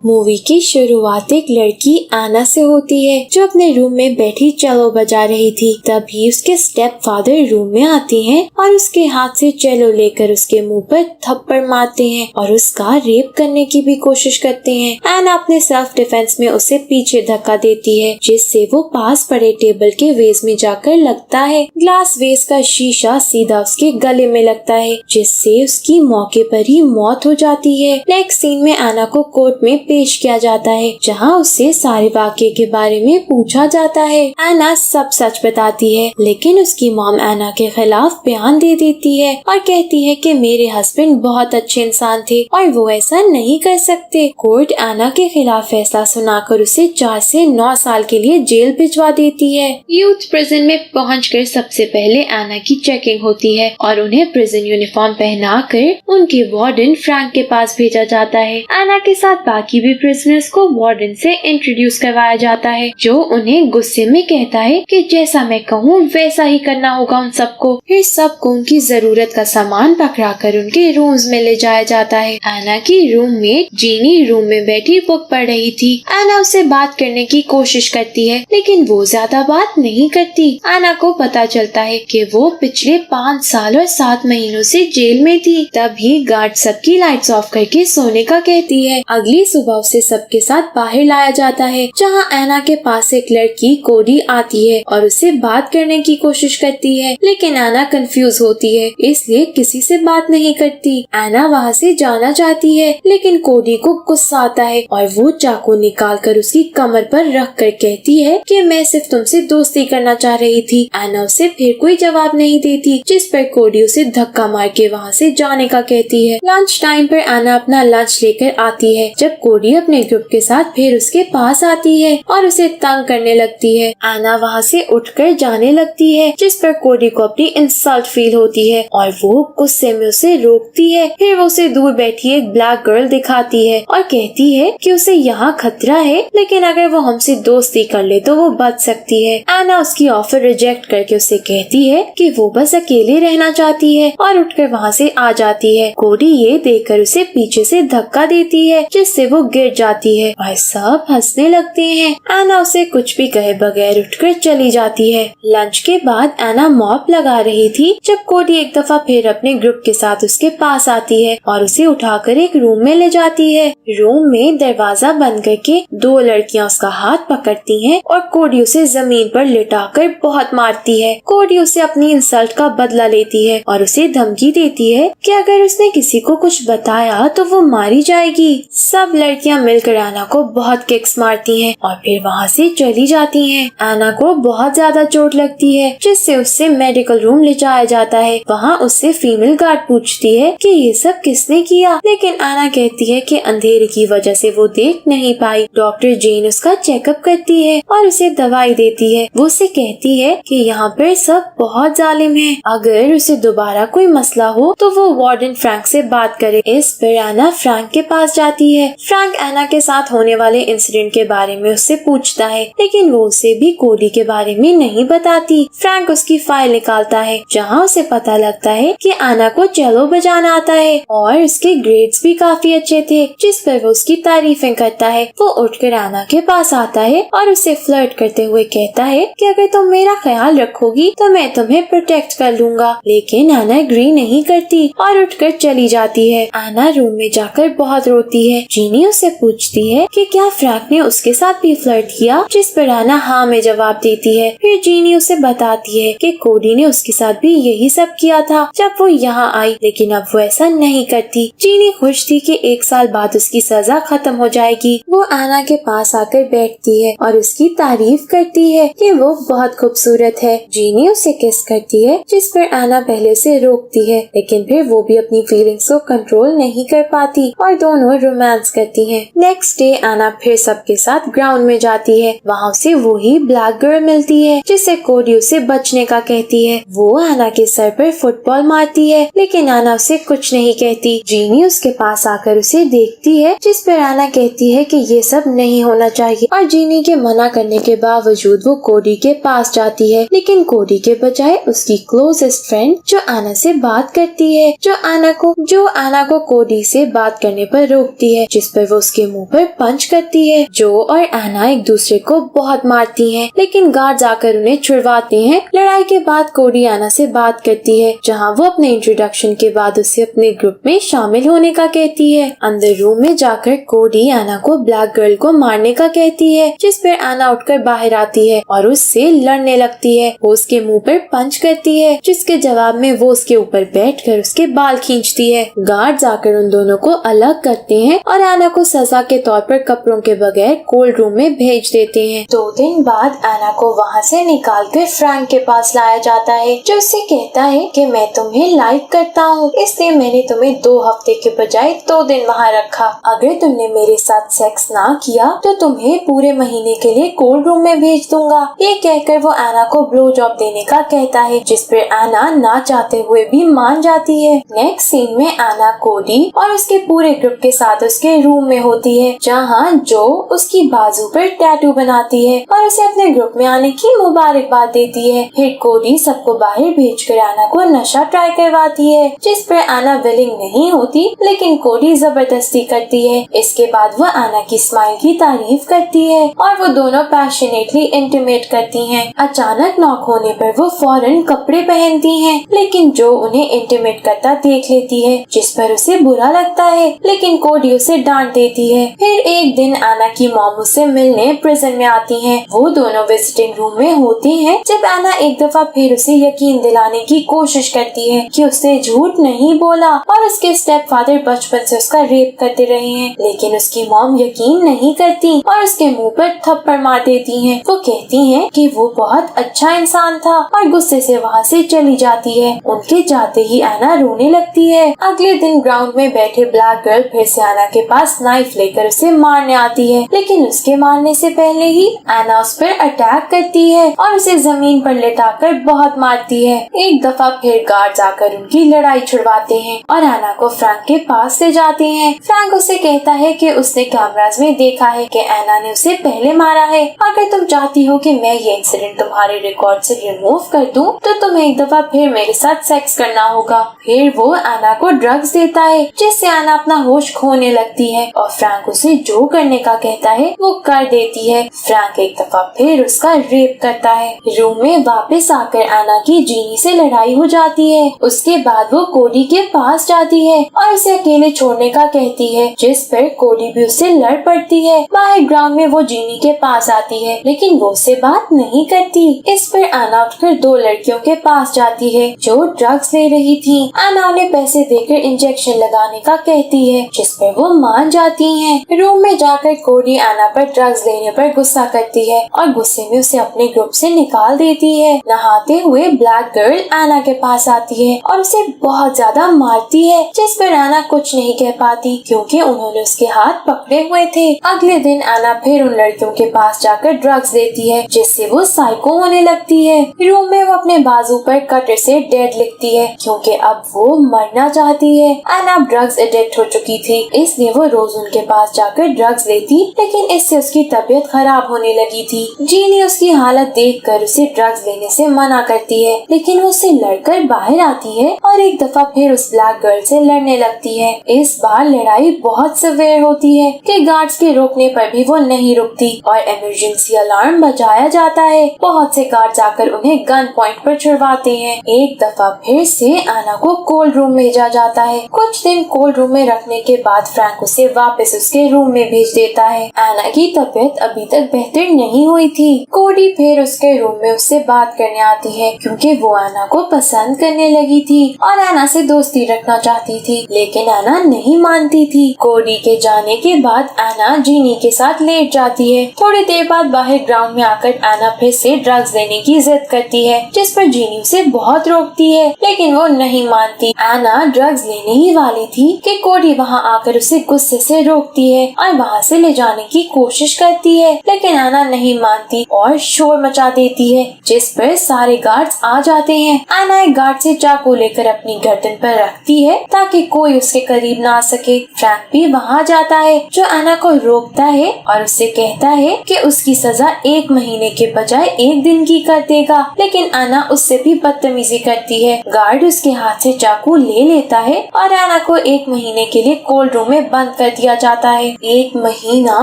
Movie की शुरुआत एक लड़की आना से होती है जो अपने रूम में बैठी चेलो बजा रही थी। तभी उसके स्टेप फादर रूम में आते हैं और उसके हाथ से चेलो लेकर उसके मुंह पर थप्पड़ मारते हैं और उसका रेप करने की भी कोशिश करते हैं। एना अपने सेल्फ डिफेंस में उसे पीछे धक्का देती है जिससे वो पास पड़े टेबल के वेस में जाकर लगता है। ग्लास वेस का शीशा सीधा उसके गले में लगता है जिससे उसकी मौके पर ही मौत हो जाती है। नेक्स्ट सीन में एना को कोर्ट में पेश किया जाता है जहां उससे सारे वाक़ये के बारे में पूछा जाता है। एना सब सच बताती है लेकिन उसकी मॉम एना के खिलाफ बयान दे देती है और कहती है कि मेरे हस्बैंड बहुत अच्छे इंसान थे और वो ऐसा नहीं कर सकते। कोर्ट एना के खिलाफ फैसला सुनाकर उसे 4 से 9 साल के लिए जेल भिजवा देती है। यूथ प्रिजन में पहुंचकर सबसे पहले एना की चेकिंग होती है और उन्हें प्रिजन यूनिफॉर्म पहनाकर उनके वार्डन फ्रैंक के पास भेजा जाता है। एना के साथ बाकी भी प्रिजनर्स को वार्डन से इंट्रोड्यूस करवाया जाता है जो उन्हें गुस्से में कहता है कि जैसा मैं कहूँ वैसा ही करना होगा उन सबको। फिर सबको उनकी जरूरत का सामान पकड़ाकर उनके रूम्स में ले जाया जाता है। एना की रूममेट जीनी रूम में बैठी बुक पढ़ रही थी। एना उससे बात करने की कोशिश करती है लेकिन वो ज्यादा बात नहीं करती। एना को पता चलता है कि वो पिछले 5 साल और 7 महीनों से जेल में थी। तभी गार्ड सबकी लाइट्स ऑफ करके सोने का कहती है। अगली सुबह उसे सबके साथ बाहर लाया जाता है जहां एना के पास एक लड़की कोडी आती है और उससे बात करने की कोशिश करती है लेकिन एना कंफ्यूज होती है इसलिए किसी से बात नहीं करती। एना वहां से जाना चाहती है लेकिन कोडी को गुस्सा आता है और वो चाकू निकालकर उसकी कमर पर रख कर कहती है कि मैं सिर्फ तुमसे दोस्ती करना चाह रही थी। एना उसे फिर कोई जवाब नहीं देती जिस पर कोडी उसे धक्का मार के वहाँ से जाने का कहती है। लंच टाइम पर एना अपना लंच लेकर आती है जब कोडी अपने ग्रुप के साथ फिर उसके पास आती है और उसे तंग करने लगती है। एना वहाँ से उठकर जाने लगती है जिस पर कोडी को अपनी इंसल्ट फील होती है और वो गुस्से में उसे रोकती है। फिर वो उसे दूर बैठी एक ब्लैक गर्ल दिखाती है और कहती है कि उसे यहाँ खतरा है लेकिन अगर वो हमसे दोस्ती कर ले तो वो बच सकती है। एना उसकी ऑफर रिजेक्ट करके उसे कहती है कि वो बस अकेले रहना चाहती है और उठकर वहाँ से आ जाती है। कोडी ये देखकर उसे पीछे से धक्का देती है जिससे वो गिर जाती है और सब हंसने लगते हैं। एना उसे कुछ भी कहे बगैर उठकर चली जाती है। लंच के बाद एना मॉप लगा रही थी जब कोडी एक दफा फिर अपने ग्रुप के साथ उसके पास आती है और उसे उठाकर एक रूम में ले जाती है। रूम में दरवाजा बंद करके 2 लड़कियां उसका हाथ पकड़ती हैं और कोडी उसे जमीन पर लिटाकर बहुत मारती है। कोडी उसे अपनी इंसल्ट का बदला लेती है और उसे धमकी देती है कि अगर उसने किसी को कुछ बताया तो वो मारी जाएगी। सब लड़कियां मिलकर एना को बहुत किक्स मारती हैं और फिर वहाँ से चली जाती हैं। एना को बहुत ज्यादा चोट लगती है जिससे उससे मेडिकल रूम ले जाया जाता है। वहाँ उससे फीमेल गार्ड पूछती है कि ये सब किसने किया लेकिन एना कहती है कि अंधेरे की वजह से वो देख नहीं पाई। डॉक्टर जेन उसका चेकअप करती है और उसे दवाई देती है। वो उसे कहती है कि यहाँ पर सब बहुत जालिम है, अगर उसे दोबारा कोई मसला हो तो वो वार्डन फ्रैंक से बात करे। इस पर एना फ्रैंक के पास जाती है। फ्रैंक एना के साथ होने वाले इंसिडेंट के बारे में उससे पूछता है लेकिन वो उसे भी कोडी के बारे में नहीं बताती। फ्रैंक उसकी फाइल निकालता है जहाँ उसे पता लगता है कि एना को चेलो बजाना आता है और उसके ग्रेड्स भी काफी अच्छे थे जिस पर वो उसकी तारीफें करता है। वो उठकर एना के पास आता है और उसे फ्लर्ट करते हुए कहता है कि अगर तुम मेरा ख्याल रखोगी तो मैं तुम्हें प्रोटेक्ट कर लूंगा लेकिन एना एग्री नहीं करती और उठकर चली जाती है। एना रूम में जाकर बहुत रोती है। जीनी उससे पूछती है कि क्या फ्रैंक ने उसके साथ भी फ्लर्ट किया जिस पर एना हाँ में जवाब देती है। फिर जीनी उसे बताती है कि कोडी ने उसके साथ भी यही सब किया था जब वो यहाँ आई लेकिन अब वो ऐसा नहीं करती। जीनी खुश थी कि 1 साल बाद उसकी सजा खत्म हो जाएगी। वो एना के पास आकर बैठती है और उसकी तारीफ करती है कि वो बहुत खूबसूरत है। जीनी उसे किस करती है जिस पर एना पहले से रोकती है लेकिन फिर वो भी अपनी फीलिंग्स को कंट्रोल नहीं कर पाती और दोनों रोमांस करती हैं। नेक्स्ट डे एना फिर सबके साथ ग्राउंड में जाती है। वहाँ उसे वही ब्लैक गर्ल मिलती है जिससे कोडी उसे बचने का कहती है। वो एना के सर पर फुटबॉल मारती है लेकिन एना उसे कुछ नहीं कहती। जीनी उसके पास आकर उसे देखती है जिस पर एना कहती है कि ये सब नहीं होना चाहिए और जीनी के मना करने के बावजूद वो कोडी के पास जाती है लेकिन कोडी के बजाय उसकी क्लोजेस्ट फ्रेंड जो एना से बात करती है जो एना को कोडी से बात करने पर रोकती है जिस पर वो उसके मुंह पर पंच करती है। जो और एना एक दूसरे को बहुत मारती हैं, लेकिन गार्ड्स आकर उन्हें छुड़वाते हैं। लड़ाई के बाद कोडी एना से बात करती है, जहाँ वो अपने इंट्रोडक्शन के बाद उसे अपने ग्रुप में शामिल होने का कहती है। अंदर रूम में जाकर कोडी एना को ब्लैक गर्ल को मारने का कहती है, जिस पर एना उठकर बाहर आती है और उससे लड़ने लगती है। वो उसके मुंह पर पंच करती है, जिसके जवाब में वो उसके ऊपर बैठकर उसके बाल खींचती है। गार्ड्स आकर उन दोनों को अलग करते हैं और एना को सजा के तौर पर कपड़ों के बगैर कोल्ड रूम में भेज देते हैं। 2 दिन बाद एना को वहाँ से निकालकर फ्रैंक के पास लाया जाता है, जो उससे कहता है कि मैं तुम्हें लाइक करता हूँ, इसलिए मैंने तुम्हें 2 हफ्ते के बजाय 2 दिन वहाँ रखा। अगर तुमने मेरे साथ सेक्स ना किया तो तुम्हें पूरे महीने के लिए कोल्ड रूम में भेज दूंगा। ये कहकर वो एना को ब्लो जॉब देने का कहता है, जिस पर एना ना चाहते हुए भी मान जाती है। नेक्स्ट सीन में एना कोडी और उसके पूरे ग्रुप के साथ उसके रूम में होती है, जहाँ जो उसकी बाजू पर टैटू बनाती है और उसे अपने ग्रुप में आने की मुबारकबाद देती है। फिर कोडी सबको बाहर भेजकर एना को नशा ट्राई करवाती है, जिस पर एना विलिंग नहीं होती, लेकिन कोडी जबरदस्ती करती है। इसके बाद वो एना की स्माइल की तारीफ करती है और वो दोनों पैशनेटली इंटीमेट करती हैं। अचानक नॉक होने पर वो फौरन कपड़े पहनती हैं, लेकिन जो उन्हें इंटीमेट करता देख लेती है, जिस पर उसे बुरा लगता है, लेकिन कोडी उसे डांट देती है। फिर एक दिन एना की मॉम उससे मिलने प्रिजन में आती हैं। वो दोनों विजिटिंग रूम में होती हैं, जब एना एक दफा फिर उसे यकीन दिलाने की कोशिश करती है कि उसने झूठ नहीं बोला और उसके स्टेप फादर बचपन से उसका रेप करते रहे हैं, लेकिन उसकी मॉम यकीन नहीं करती और उसके मुंह पर थप्पड़ मार देती हैं। वो कहती हैं कि वो बहुत अच्छा इंसान था और गुस्से से वहाँ से चली जाती है। उनके जाते ही एना रोने लगती है। अगले दिन ग्राउंड में बैठे ब्लैक गर्ल फिर से एना के पास नाइफ लेकर उसे मारने आती है, लेकिन उसके मारने से पहले ही एना उस पर अटैक करती है और उसे जमीन पर लेटाकर बहुत मारती है। एक दफा फिर गार्ड्स आकर उनकी लड़ाई छुड़वाते हैं और एना को फ्रैंक के पास ले जाते हैं। फ्रैंक उसे कहता है कि उसने कैमरास में देखा है कि एना ने उसे पहले मारा है। अगर तुम चाहती हो कि मैं ये इंसिडेंट तुम्हारे रिकॉर्ड से रिमूव कर दूं, तो तुम्हें एक दफा फिर मेरे साथ सेक्स करना होगा। फिर वो एना को ड्रग्स देता है, जिससे एना अपना होश खोने लगती है और फ्रैंक उसे जो करने का कहता है वो कर देती है। फ्रैंक एक दफा फिर उसका रेप करता है। रूम में वापस आकर एना की जीनी से लड़ाई हो जाती है। उसके बाद वो कोडी के पास जाती है और उसे अकेले छोड़ने का कहती है, जिस पर कोडी भी उससे लड़ पड़ती है। बाहर ग्राउंड में वो जीनी के पास आती है, लेकिन वो उससे बात नहीं करती। इस पर एना उठकर 2 लड़कियों के पास जाती है जो ड्रग्स ले रही थी। एना उन्हें पैसे देकर इंजेक्शन लगाने का कहती है, जिस पर वो मान जाती हैं। रूम में जाकर कोडी एना पर ड्रग्स लेने पर गुस्सा करती है और गुस्से में उसे अपने ग्रुप से निकाल देती है। नहाते हुए ब्लैक गर्ल एना के पास आती है और उसे बहुत ज्यादा मारती है, जिस पर एना कुछ नहीं कह पाती क्योंकि उन्होंने उसके हाथ पकड़े हुए थे। अगले दिन एना फिर उन लड़कियों के पास जाकर ड्रग्स देती है, जिससे वो साइको होने लगती है। रूम में वो अपने बाजू पर कटर से डेड लिखती है क्योंकि अब वो मरना चाहती है। एना ड्रग्स एडिक्ट हो चुकी थी, इसलिए वो रोज उनके पास जाकर ड्रग्स लेती, लेकिन इससे उसकी तबीयत खराब होने लगी थी। जीनी उसकी हालत देखकर उसे ड्रग्स लेने से मना करती है, लेकिन वो उससे लड़कर बाहर आती है और एक दफा फिर उस ब्लैक गर्ल से लड़ने लगती है। इस बार लड़ाई बहुत सिवियर होती है कि गार्ड्स के रोकने पर भी वो नहीं रुकती और इमरजेंसी अलार्म बजाया जाता है। बहुत से गार्ड्स आकर उन्हें गन पॉइंट पर छुड़वाते हैं। एक दफा फिर से एना को कोल्ड रूम भेजा जाता है। कुछ दिन कोल्ड रूम में रखने के बाद फ्रैंक उसे वापस उसके रूम में भेज देता है। एना की तबीयत अभी तक बेहतर नहीं हुई थी। कोडी फिर उसके रूम में उससे बात करने आती है क्योंकि वो एना को पसंद करने लगी थी और एना से दोस्ती रखना चाहती थी, लेकिन एना नहीं मानती थी। कोडी के जाने के बाद एना जीनी के साथ लेट जाती है। थोड़ी देर बाद बाहर ग्राउंड में आकर एना फिर से ड्रग्स लेने की जिद करती है, जिस पर जीनी उसे बहुत रोकती है, लेकिन वो नहीं मानती। एना ड्रग्स लेने ही वाली थी कि कोडी वहाँ आकर उसे गुस्से से रोकती है और वहाँ से ले जाने की कोशिश करती है, लेकिन एना नहीं मानती और शोर मचा देती है, जिस पर सारे गार्ड्स आ जाते हैं। एना एक गार्ड से चाकू लेकर अपनी गर्दन पर रखती है ताकि कोई उसके करीब ना आ सके। फ्रैंक भी वहाँ जाता है, जो एना को रोकता है और उससे कहता है कि उसकी सजा 1 महीने के बजाय 1 दिन की कर देगा, लेकिन एना उससे भी बदतमीजी करती है। गार्ड उसके हाथ से चाकू ले लेता है और एना को 1 महीने के लिए कोल्ड रूम में बंद कर दिया जाता है। 1 महीना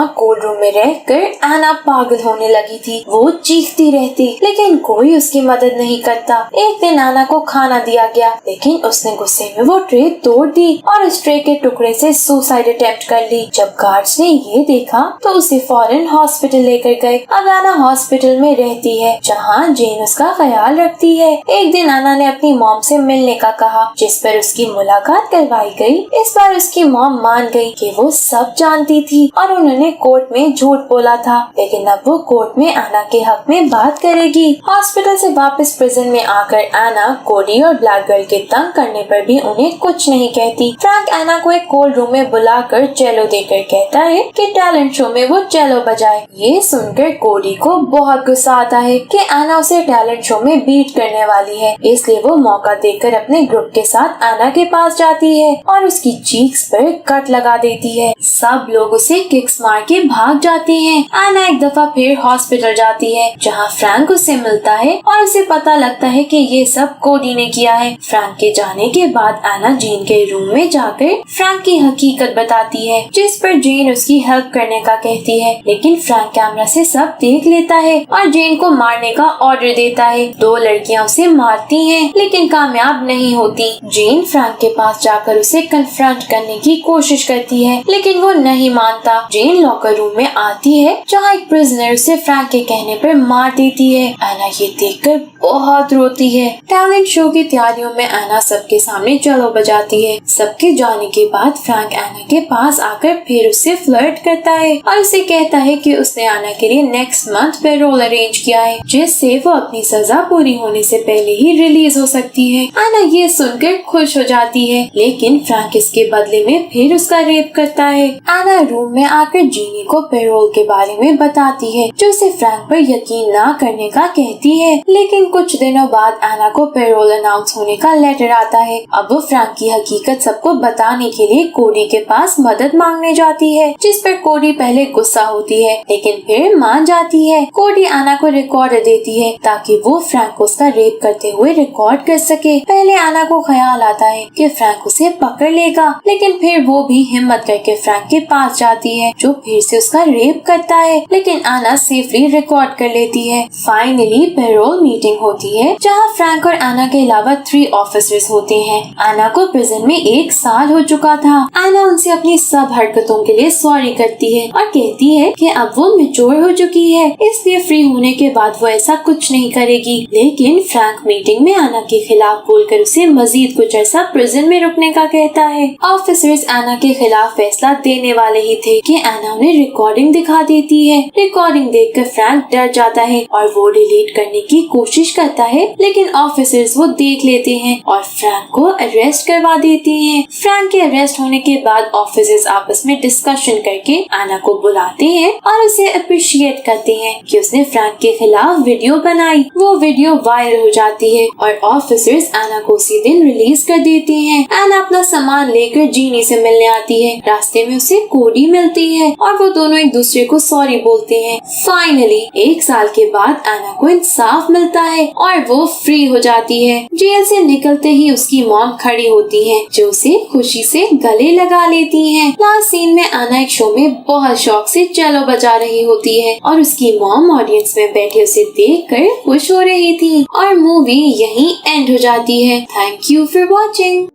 कोल्ड रूम में रहकर एना पागल होने लगी थी। वो चीखती रहती लेकिन कोई उसकी मदद नहीं करता। एक दिन एना को खाना दिया गया लेकिन उसने गुस्से में वो ट्रे तोड़ दी और उस ट्रे के टुकड़े से सुसाइड अटेम्प्ट कर ली। जब गार्ड्स ने ये देखा तो उसे फौरन हॉस्पिटल लेकर गए। अब एना हॉस्पिटल में रहती है जहाँ जेन उसका ख्याल रखती है। एक दिन एना ने अपनी मॉम से मिलने का कहा जिस पर उसकी मुलाकात करवाई गई। इस बार उसकी मॉम मान गई कि वो सब जानती थी और उन्होंने कोर्ट में झूठ बोला था, लेकिन अब वो कोर्ट में एना के हक में बात करेगी। हॉस्पिटल से वापस प्रिजन में आकर एना कोडी और ब्लैक गर्ल के तंग करने पर भी उन्हें कुछ नहीं कहती। फ्रैंक एना को एक कोल्ड रूम में बुलाकर चेलो देकर कहता है कि टैलेंट शो में वो चेलो बजाए। ये सुनकर कोडी को बहुत गुस्सा आता है कि एना उसे टैलेंट शो में बीट करने वाली है, इसलिए वो मौका देकर अपने ग्रुप के साथ एना के पास जाती है और उसकी चीक्स पर कट लगा देती है। सब लोग उसे किक्स मार के भाग जाते हैं। एना एक दफा फिर हॉस्पिटल जाती है जहाँ फ्रैंक उससे मिलता है और उसे पता लगता है कि ये सब कोडी ने किया है। फ्रैंक के जाने के बाद एना जेन के रूम में जाकर फ्रैंक की हकीकत बताती है, जिस पर जेन उसकी हेल्प करने का कहती है, लेकिन फ्रैंक कैमरा से सब देख लेता है और जेन को मारने का ऑर्डर देता है। 2 लड़कियां उसे मारती हैं लेकिन कामयाब नहीं होती। जेन फ्रैंक के पास जाकर उसे कन्फ्रंट करने की कोशिश करती है लेकिन वो नहीं मानता। जेन लॉकर रूम में आती है जहाँ एक प्रिजनर उसे फ्रैंक के कहने पर मार देती है। एना ये देखकर बहुत रोती है। टैलेंट शो की तैयारियों में एना सबके सामने चलो बजाती है। सबके जाने के बाद फ्रैंक एना के पास आकर फिर उससे फ्लर्ट करता है और उसे कहता है कि उसने एना के लिए नेक्स्ट मंथ पैरोल अरेंज किया है, जिससे वो अपनी सजा पूरी होने से पहले ही रिलीज हो सकती है। एना ये सुनकर खुश हो जाती है लेकिन फ्रैंक इसके बदले में फिर उसका रेप करता है। एना रूम में आकर जीनी को पैरोल के बारे में बताती है जो उसे फ्रैंक पर यकीन ना करने का कहती है, लेकिन कुछ दिनों बाद एना को पैरोल अनाउंस होने का लेटर आता है। अब वो फ्रैंक की हकीकत सबको बताने के लिए कोडी के पास मदद मांगने जाती है, जिस पर कोडी पहले गुस्सा होती है लेकिन फिर मान जाती है। कोडी एना को रिकॉर्ड देती है ताकि वो फ्रैंक को उसका रेप करते हुए रिकॉर्ड कर सके। पहले एना को ख्याल आता है कि फ्रैंक उसे पकड़ लेगा, लेकिन फिर वो भी हिम्मत करके फ्रैंक के पास जाती है जो फिर से उसका रेप करता है, लेकिन एना सेफली रिकॉर्ड कर लेती है। फाइनली पैरोल मीटिंग होती है जहाँ फ्रैंक और एना के अलावा 3 ऑफिसर्स होते हैं। एना को प्रिजन में 1 साल हो चुका था। एना उनसे अपनी सब हरकतों के लिए सॉरी करती है और कहती है कि अब वो मैच्योर हो चुकी है, इसलिए फ्री होने के बाद वो ऐसा कुछ नहीं करेगी। लेकिन फ्रैंक मीटिंग में एना के खिलाफ बोलकर उसे मजीद कुछ ऐसा प्रिजन में रुकने का कहता है। ऑफिसर्स एना के खिलाफ फैसला देने वाले ही थे कि एना उन्हें रिकॉर्डिंग दिखा देती है। रिकॉर्डिंग देखकर फ्रैंक डर जाता है और वो डिलीट करने की कोशिश करता है, लेकिन ऑफिसर्स वो देख लेते हैं और फ्रैंक को अरेस्ट करवा देते हैं। फ्रैंक के अरेस्ट होने के बाद ऑफिसर्स आपस में डिस्कशन करके एना को बुलाते हैं और उसे अप्रिशिएट करते हैं कि उसने फ्रैंक के खिलाफ वीडियो बनाई। वो वीडियो वायरल हो जाती है और ऑफिसर्स एना को उसी दिन रिलीज कर देते हैं। एना अपना सामान लेकर जीनी से मिलने आती है। रास्ते में उसे कोडी मिलती है और वो दोनों एक दूसरे को सॉरी बोलते हैं। फाइनली 1 साल के बाद एना को इंसाफ मिलता है और वो फ्री हो जाती है। जेल से निकलते ही उसकी मॉम खड़ी होती है जो उसे खुशी से गले लगा लेती है। लास्ट सीन में एना एक शो में बहुत शौक से चेलो बजा रही होती है और उसकी मॉम ऑडियंस में बैठे उसे देखकर खुश हो रही थी और मूवी यहीं एंड हो जाती है। Thank you for watching.